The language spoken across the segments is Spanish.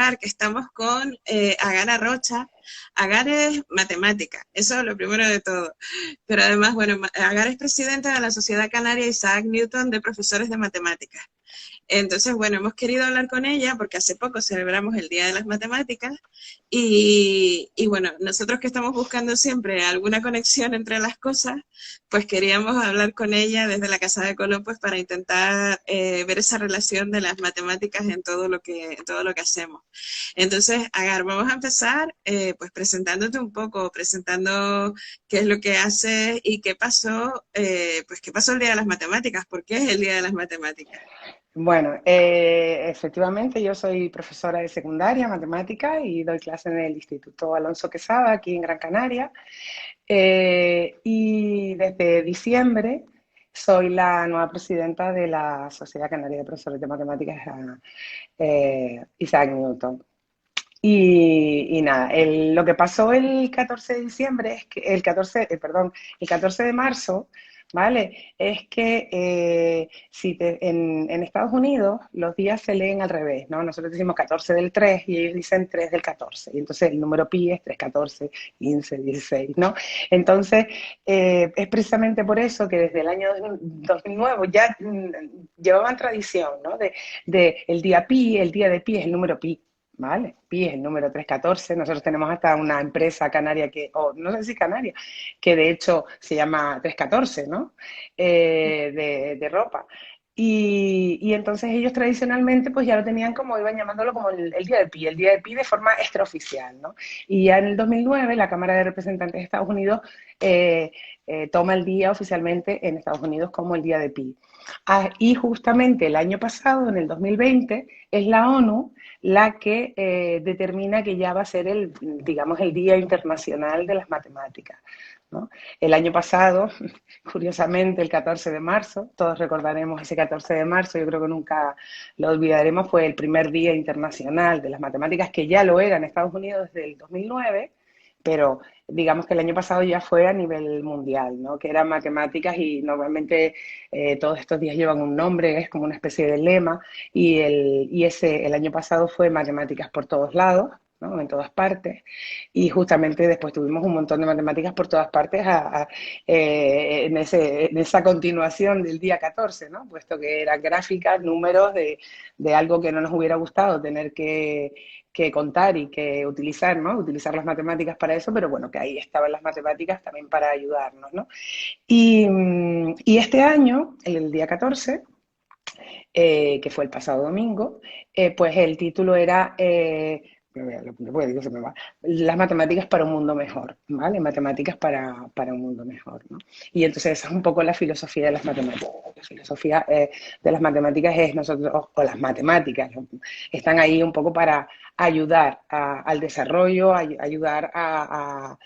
comentar que estamos con Agar Rocha. Agar es matemática, eso es lo primero de todo. Pero además, bueno, Agar es presidenta de la Sociedad Canaria Isaac Newton de Profesores de Matemáticas. Entonces, bueno, hemos querido hablar con ella porque hace poco celebramos el Día de las Matemáticas y bueno, nosotros que estamos buscando siempre alguna conexión entre las cosas, pues queríamos hablar con ella desde la Casa de Colón pues para intentar ver esa relación de las matemáticas en todo lo que hacemos. Entonces, Agar, vamos a empezar pues presentándote un poco, presentando qué es lo que haces y qué pasó, pues qué pasó el Día de las Matemáticas, por qué es el Día de las Matemáticas. Bueno, efectivamente yo soy profesora de secundaria, matemática, y doy clase en el Instituto Alonso Quesada, aquí en Gran Canaria. Y desde diciembre soy la nueva presidenta de la Sociedad Canaria de Profesores de Matemáticas, Isaac Newton. Y nada, lo que pasó el 14 de diciembre es que el 14 de marzo, ¿vale? Es que si en Estados Unidos los días se leen al revés, ¿no? Nosotros decimos 14 del 3 y ellos dicen 3 del 14. Y entonces el número pi es 3, 14, 15, 16, ¿no? Entonces es precisamente por eso que desde el año 2009 ya llevaban tradición, ¿no? De el día pi, el día de pi es el número pi. ¿Vale? Pi es el número 314. Nosotros tenemos hasta una empresa canaria o no sé si canaria, que de hecho se llama 314, ¿no? De ropa. Y entonces ellos tradicionalmente pues ya lo tenían como, iban llamándolo como el día de Pi de forma extraoficial, ¿no? Y ya en el 2009 la Cámara de Representantes de Estados Unidos toma el día oficialmente en Estados Unidos como el día de Pi. Y justamente el año pasado, en el 2020, es la ONU la que determina que ya va a ser digamos, el Día Internacional de las Matemáticas, ¿no? El año pasado, curiosamente, el 14 de marzo, todos recordaremos ese 14 de marzo, yo creo que nunca lo olvidaremos, fue el primer Día Internacional de las Matemáticas, que ya lo era en Estados Unidos desde el 2009, pero digamos que el año pasado ya fue a nivel mundial, ¿no? Que eran matemáticas y normalmente todos estos días llevan un nombre, es como una especie de lema, el año pasado fue matemáticas por todos lados, ¿no? En todas partes, y justamente después tuvimos un montón de matemáticas por todas partes en esa continuación del día 14, ¿no? Puesto que eran gráficas, números de algo que no nos hubiera gustado tener que contar y que utilizar, ¿no? Utilizar las matemáticas para eso, pero bueno, que ahí estaban las matemáticas también para ayudarnos, ¿no? Y este año, el día 14, que fue el pasado domingo, pues el título era, digo, se me va, las matemáticas para un mundo mejor, ¿vale? Matemáticas para un mundo mejor, ¿no? Y entonces esa es un poco la filosofía de las matemáticas. La filosofía de las matemáticas es nosotros, o las matemáticas, ¿no? Están ahí un poco para ayudar al desarrollo, ayudar a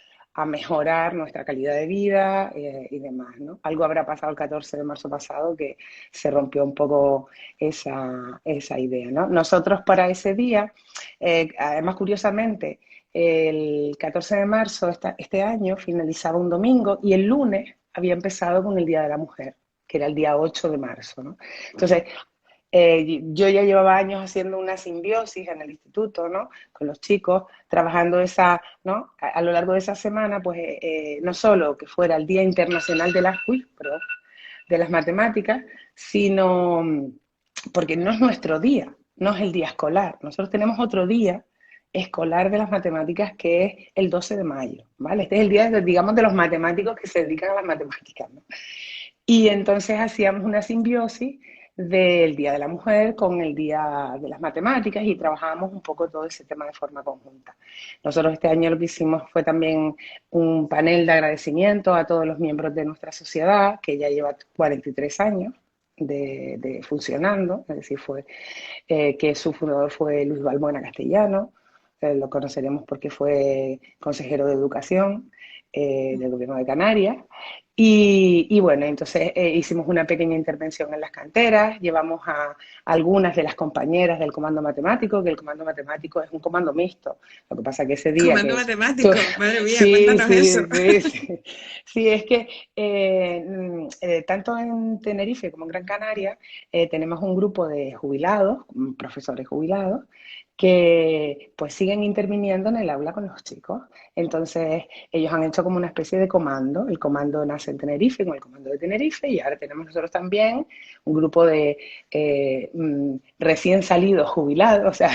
mejorar nuestra calidad de vida y demás, ¿no? Algo habrá pasado el 14 de marzo pasado que se rompió un poco esa idea, ¿no? Nosotros para ese día, además curiosamente, el 14 de marzo este año finalizaba un domingo y el lunes había empezado con el Día de la Mujer, que era el día 8 de marzo, ¿no? Entonces, yo ya llevaba años haciendo una simbiosis en el instituto, ¿no? Con los chicos, trabajando ¿no? A lo largo de esa semana, pues no solo que fuera el Día Internacional de las Matemáticas, sino porque no es nuestro día, no es el día escolar. Nosotros tenemos otro día escolar de las matemáticas que es el 12 de mayo, ¿vale? Este es el día, digamos, de los matemáticos que se dedican a las matemáticas, ¿no? Y entonces hacíamos una simbiosis del Día de la Mujer con el Día de las Matemáticas y trabajábamos un poco todo ese tema de forma conjunta. Nosotros este año lo que hicimos fue también un panel de agradecimiento a todos los miembros de nuestra sociedad, que ya lleva 43 años de funcionando, es decir, que su fundador fue Luis Balbuena Castellano, lo conoceremos porque fue consejero de Educación del Gobierno de Canarias. Y bueno, entonces hicimos una pequeña intervención en las canteras, llevamos a algunas de las compañeras del comando matemático, que el comando matemático es un comando mixto. Lo que pasa que ese día Comando que... tú- matemático, madre mía, sí, cuéntanos eso. sí, sí, sí. Sí, es que tanto en Tenerife como en Gran Canaria tenemos un grupo de jubilados, profesores jubilados, que pues siguen interviniendo en el aula con los chicos. Entonces, ellos han hecho como una especie de comando. El comando nace en Tenerife, con el comando de Tenerife, y ahora tenemos nosotros también un grupo de recién salidos jubilados, o sea,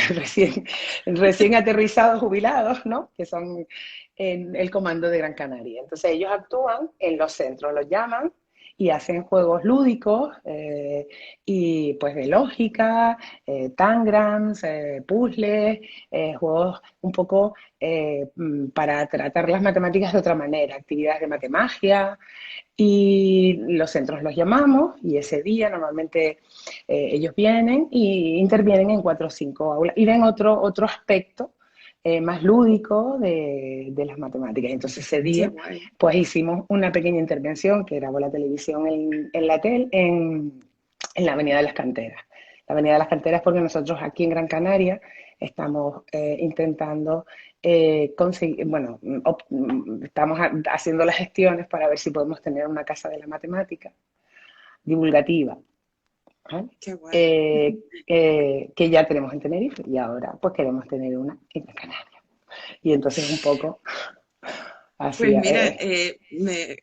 recién aterrizados jubilados, ¿no? Que son en el comando de Gran Canaria. Entonces, ellos actúan en los centros, los llaman y hacen juegos lúdicos y pues de lógica, tangrams, puzzles, juegos un poco para tratar las matemáticas de otra manera, actividades de matemagia, y los centros los llamamos y ese día normalmente ellos vienen y intervienen en 4 o 5 aulas y ven otro aspecto más lúdico de las matemáticas. Entonces ese Qué día guay. pues hicimos una pequeña intervención que grabó la televisión en la Avenida de las Canteras. La Avenida de las Canteras porque nosotros aquí en Gran Canaria estamos intentando conseguir, bueno, estamos haciendo las gestiones para ver si podemos tener una casa de la matemática divulgativa, ¿vale? Qué guay. Que ya tenemos en Tenerife y ahora pues queremos tener una en Canarias. Y entonces un poco así. Pues mira,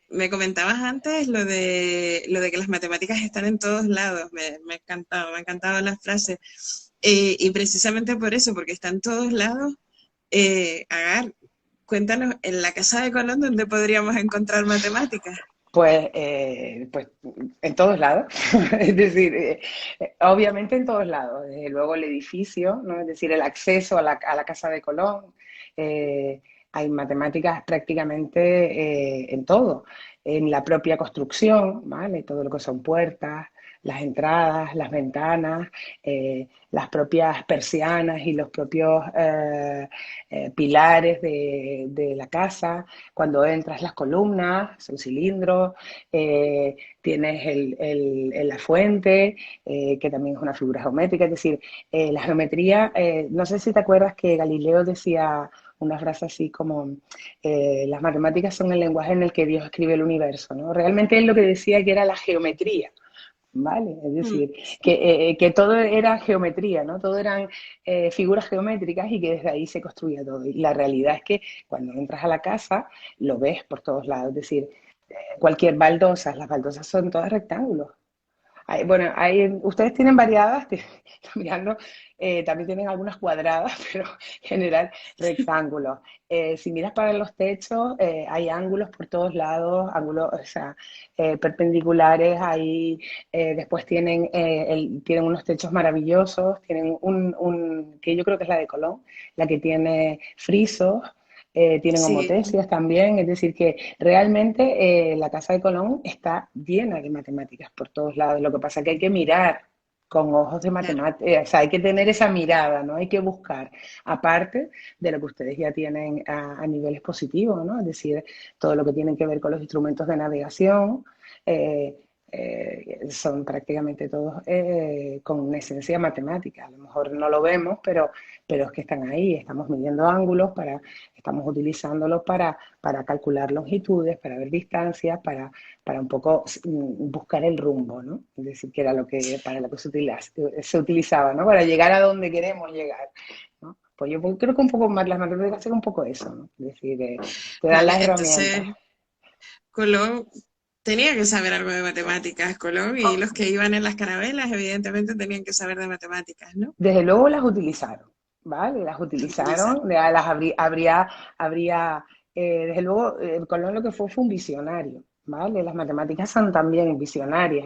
me comentabas antes lo de que las matemáticas están en todos lados. Me ha encantado la frase. Y precisamente por eso, porque están en todos lados, Agar, cuéntanos, en la Casa de Colón, ¿dónde podríamos encontrar matemáticas? Pues en todos lados, es decir, obviamente en todos lados, desde luego el edificio, ¿no? Es decir, el acceso a la Casa de Colón, eh, hay matemáticas prácticamente en todo, en la propia construcción, ¿vale? Todo lo que son puertas, las entradas, las ventanas, las propias persianas y los propios pilares de la casa. Cuando entras, las columnas, son cilindros, tienes la fuente, que también es una figura geométrica, es decir, la geometría, no sé si te acuerdas que Galileo decía una frase así como, las matemáticas son el lenguaje en el que Dios escribe el universo, ¿no? Realmente él lo que decía que era la geometría, ¿vale? Es Mm, decir, que todo era geometría, ¿no? Todo eran figuras geométricas y que desde ahí se construía todo. Y la realidad es que cuando entras a la casa lo ves por todos lados, es decir, cualquier baldosa, las baldosas son todas rectángulos. Bueno, ustedes tienen variadas, mirando, también tienen algunas cuadradas, pero en general rectángulos. Si miras para los techos, hay ángulos por todos lados, ángulos, o sea, perpendiculares, después tienen unos techos maravillosos, tienen que yo creo que es la de Colón, la que tiene frisos, tienen sí, homotesias también, es decir, que realmente la Casa de Colón está llena de matemáticas por todos lados. Lo que pasa es que hay que mirar con ojos de claro. matemáticas, o sea, hay que tener esa mirada, ¿no? Hay que buscar, aparte de lo que ustedes ya tienen a niveles positivos, ¿no? Es decir, todo lo que tiene que ver con los instrumentos de navegación, eh, son prácticamente todos con una esencia matemática. A lo mejor no lo vemos, pero es que están ahí, estamos midiendo ángulos, estamos utilizándolos para calcular longitudes, para ver distancias, para un poco buscar el rumbo, ¿no? Es decir, que era para lo que se utilizaba, ¿no? Para llegar a donde queremos llegar, ¿no? Pues yo creo que un poco más las matemáticas es un poco eso, ¿no? Es decir, te dan Vale, las herramientas. entonces Colón tenía que saber algo de matemáticas, Colón, y los que iban en las carabelas, evidentemente, tenían que saber de matemáticas, ¿no? Desde luego las utilizaron, ¿vale? Las Las utilizaron. utilizaron, desde luego, Colón lo que fue un visionario, ¿vale? Las matemáticas son también visionarias.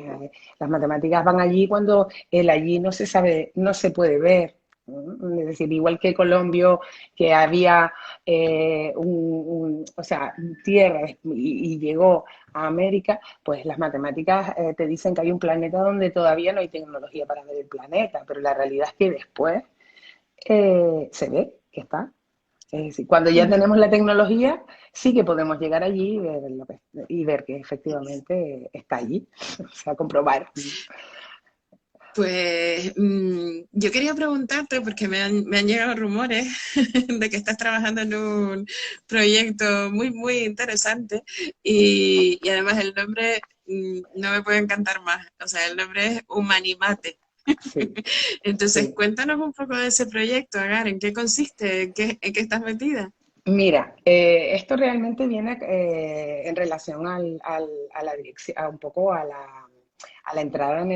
Las matemáticas van allí cuando el allí no se sabe, no se puede ver. ¿No? Es decir, igual que Colón vio que había o sea, tierra y llegó a América, pues las matemáticas te dicen que hay un planeta donde todavía no hay tecnología para ver el planeta, pero la realidad es que después se ve que está. Es decir, cuando ya Ujú. tenemos la tecnología, sí que podemos llegar allí y ver que efectivamente está allí, o sea, comprobar. Pues yo quería preguntarte, porque me han llegado rumores de que estás trabajando en un proyecto muy, muy interesante y además el nombre no me puede encantar más. O sea, el nombre es Humanimate. sí, Entonces, sí. cuéntanos un poco de ese proyecto, Agar, ¿en qué consiste? En qué estás metida? Mira, esto realmente viene en relación a la dirección, a un poco a la entrada en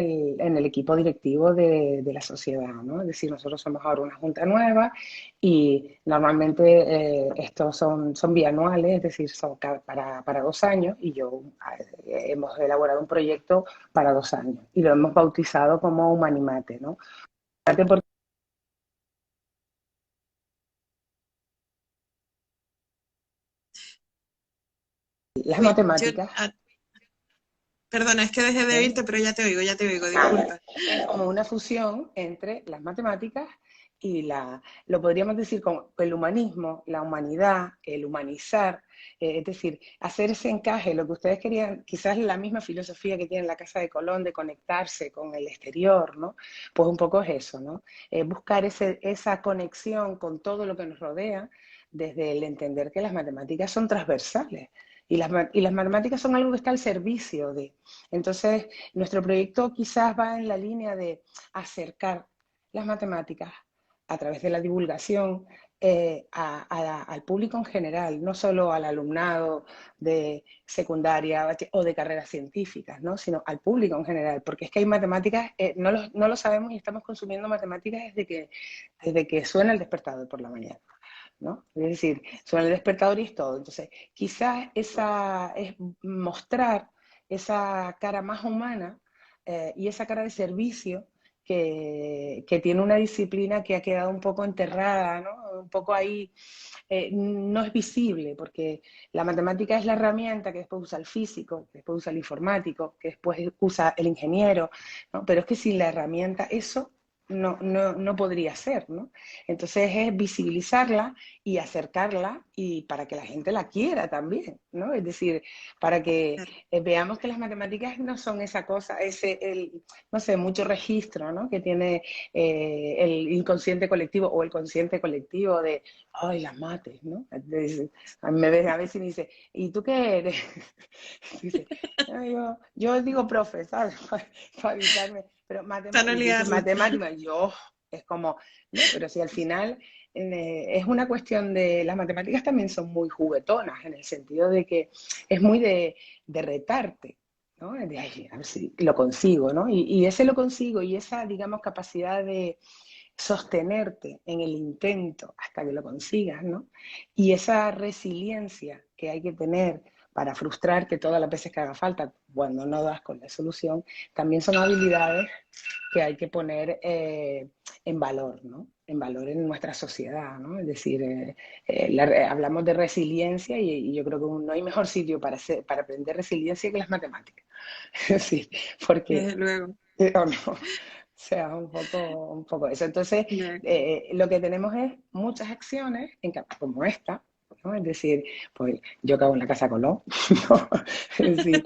el equipo directivo de la sociedad, ¿no? Es decir, nosotros somos ahora una junta nueva y normalmente estos son bianuales, es decir, son para 2 años y yo hemos elaborado un proyecto para 2 años y lo hemos bautizado como Humanimate, ¿no? Las Uy, matemáticas. perdona, es que dejé de ¿Eh? oírte, pero ya te oigo, disculpa. Es como una fusión entre las matemáticas y lo podríamos decir como el humanismo, la humanidad, el humanizar, es decir, hacer ese encaje, lo que ustedes querían, quizás la misma filosofía que tiene la Casa de Colón de conectarse con el exterior, ¿no? Pues un poco es eso, ¿no? Buscar esa conexión con todo lo que nos rodea desde el entender que las matemáticas son transversales y las matemáticas son algo que está al servicio de. Entonces, nuestro proyecto quizás va en la línea de acercar las matemáticas a través de la divulgación al público en general, no solo al alumnado de secundaria o de carreras científicas, ¿no? Sino al público en general, porque es que hay matemáticas, no lo sabemos y estamos consumiendo matemáticas desde que suena el despertador por la mañana. ¿No? Es decir, suena el despertador y es todo. Entonces, quizás esa es mostrar esa cara más humana y esa cara de servicio que tiene una disciplina que ha quedado un poco enterrada, ¿no? Un poco ahí, no es visible, porque la matemática es la herramienta que después usa el físico, que después usa el informático, que después usa el ingeniero, ¿no? Pero es que sin la herramienta eso no podría ser, ¿no? Entonces es visibilizarla y acercarla y para que la gente la quiera también, ¿no? Es decir, para que veamos que las matemáticas no son esa cosa, no sé, mucho registro, ¿no? Que tiene el inconsciente colectivo o el consciente colectivo de, ay, las mates, ¿no? Entonces, a mí me ves a veces y me dice, ¿y tú qué eres? Dice, yo digo profe, ¿sabes? Para evitarme, pero Para no dice liarla. matemática, yo, es como, no, pero si al final es una cuestión de, las matemáticas también son muy juguetonas, en el sentido de que es muy de retarte, ¿no? De, ay, a ver si lo consigo, ¿no? Y ese lo consigo y esa, digamos, capacidad de sostenerte en el intento hasta que lo consigas, ¿no? Y esa resiliencia que hay que tener para frustrarte todas las veces que haga falta cuando no das con la solución, también son habilidades que hay que poner en valor, ¿no? En valor en nuestra sociedad, ¿no? Es decir, hablamos de resiliencia y yo creo que no hay mejor sitio para aprender resiliencia que las matemáticas. Sí, porque, Desde luego. o no, o sea, un poco eso. Entonces, Ya. lo que tenemos es muchas acciones como esta, ¿no? Es decir, pues yo cago en la Casa Colón, ¿no? Es decir,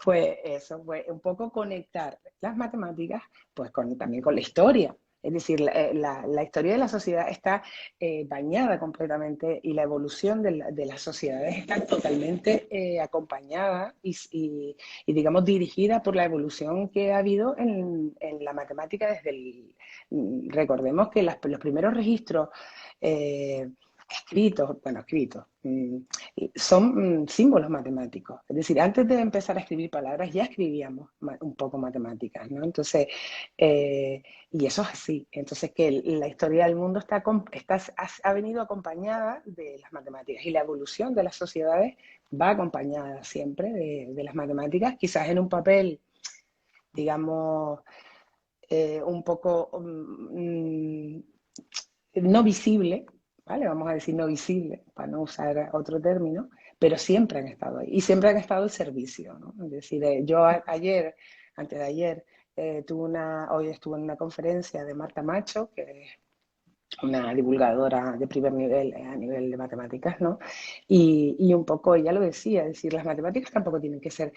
pues eso, pues un poco conectar las matemáticas pues también con la historia. Es decir, la historia de la sociedad está bañada completamente y la evolución de las sociedades está totalmente acompañada digamos, dirigida por la evolución que ha habido en la matemática desde recordemos que los primeros registros eh, escritos, son símbolos matemáticos. Es decir, antes de empezar a escribir palabras ya escribíamos un poco matemáticas, ¿no? Entonces, y eso es así. Entonces, que la historia del mundo ha venido acompañada de las matemáticas y la evolución de las sociedades va acompañada siempre de las matemáticas, quizás en un papel, digamos, un poco no visible, ¿vale? Vamos a decir no visible, para no usar otro término, pero siempre han estado ahí y siempre han estado al servicio, ¿no? Es decir, yo ayer, antes de ayer, hoy estuve en una conferencia de Marta Macho, que es una divulgadora de primer nivel a nivel de matemáticas, ¿no? Y un poco ella lo decía, es decir, las matemáticas tampoco tienen que ser,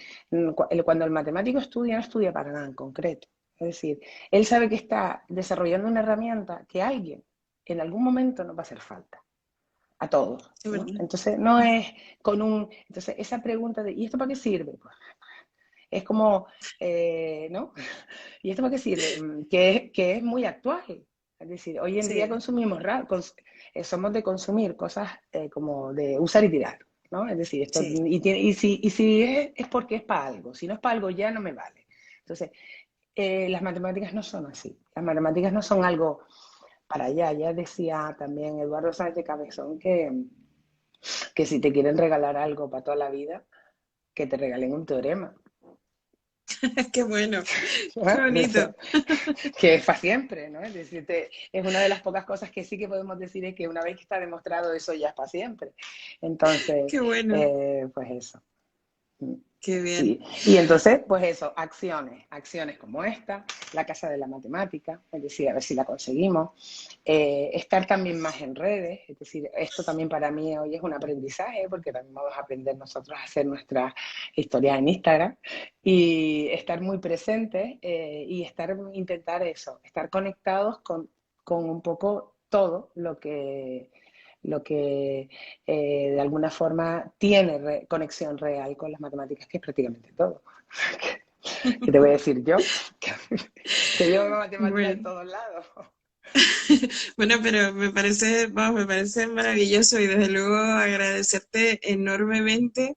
cuando el matemático estudia, no estudia para nada en concreto. Es decir, él sabe que está desarrollando una herramienta que a alguien en algún momento nos va a hacer falta, a todos, ¿no? Sí, Entonces, no es entonces esa pregunta de, ¿y esto para qué sirve? Pues Es como, ¿no? ¿Y esto para qué sirve? Que es muy actual. Es decir, hoy en día Sí, consumimos, somos de consumir cosas como de usar y tirar, ¿no? Es decir, esto, sí. y si es porque es para algo, si no es para algo ya no me vale. Entonces, las matemáticas no son así. Las matemáticas no son algo para allá. Ya decía también Eduardo Sánchez de Cabezón que si te quieren regalar algo para toda la vida, que te regalen un teorema. Qué bueno, qué ¿No? bonito. Eso, que es para siempre, ¿no? Es decir, es una de las pocas cosas que sí que podemos decir es que una vez que está demostrado eso ya es para siempre. Entonces, Qué bueno, pues eso. qué bien. Y entonces, pues eso, acciones como esta, la Casa de la Matemática, es decir, a ver si la conseguimos, estar también más en redes, es decir, esto también para mí hoy es un aprendizaje, porque también vamos a aprender nosotros a hacer nuestras historias en Instagram, y estar muy presentes y intentar eso, estar conectados con un poco todo lo que de alguna forma tiene conexión real con las matemáticas, que es prácticamente todo. ¿Qué te voy a decir yo? Que llevo matemáticas en Bueno. todos lados. Bueno, pero me parece, vamos, me parece maravilloso y desde luego agradecerte enormemente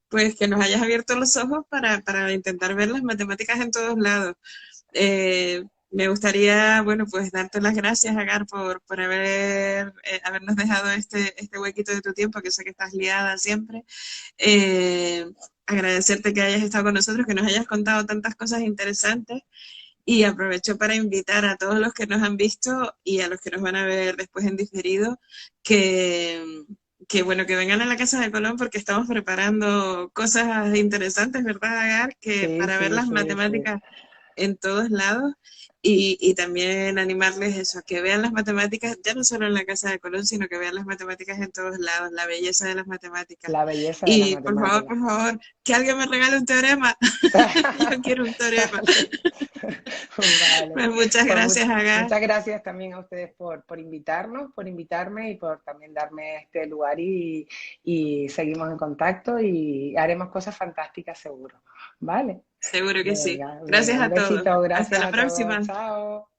pues que nos hayas abierto los ojos para intentar ver las matemáticas en todos lados. Me gustaría, bueno, pues darte las gracias, Agar, por habernos dejado este huequito de tu tiempo, que sé que estás liada siempre. Eh, Agradecerte que hayas estado con nosotros, que nos hayas contado tantas cosas interesantes y aprovecho para invitar a todos los que nos han visto y a los que nos van a ver después en diferido que, que bueno, que vengan a la Casa de Colón porque estamos preparando cosas interesantes, ¿verdad, Agar? Que Sí, para ver sí, las sí, sí. matemáticas en todos lados y también animarles eso, a que vean las matemáticas, ya no solo en la Casa de Colón, sino que vean las matemáticas en todos lados, la belleza de las matemáticas. La belleza de las Y matemáticas. por favor, que alguien me regale un teorema. Yo quiero un teorema. Vale. Vale. Pues muchas Pues gracias, Agar. muchas gracias también a ustedes por invitarnos, por invitarme y por también darme este lugar y seguimos en contacto y haremos cosas fantásticas seguro. ¿Vale? Seguro que sí. Venga, Gracias un a todos. besito, Hasta gracias la a todos. próxima. Chao.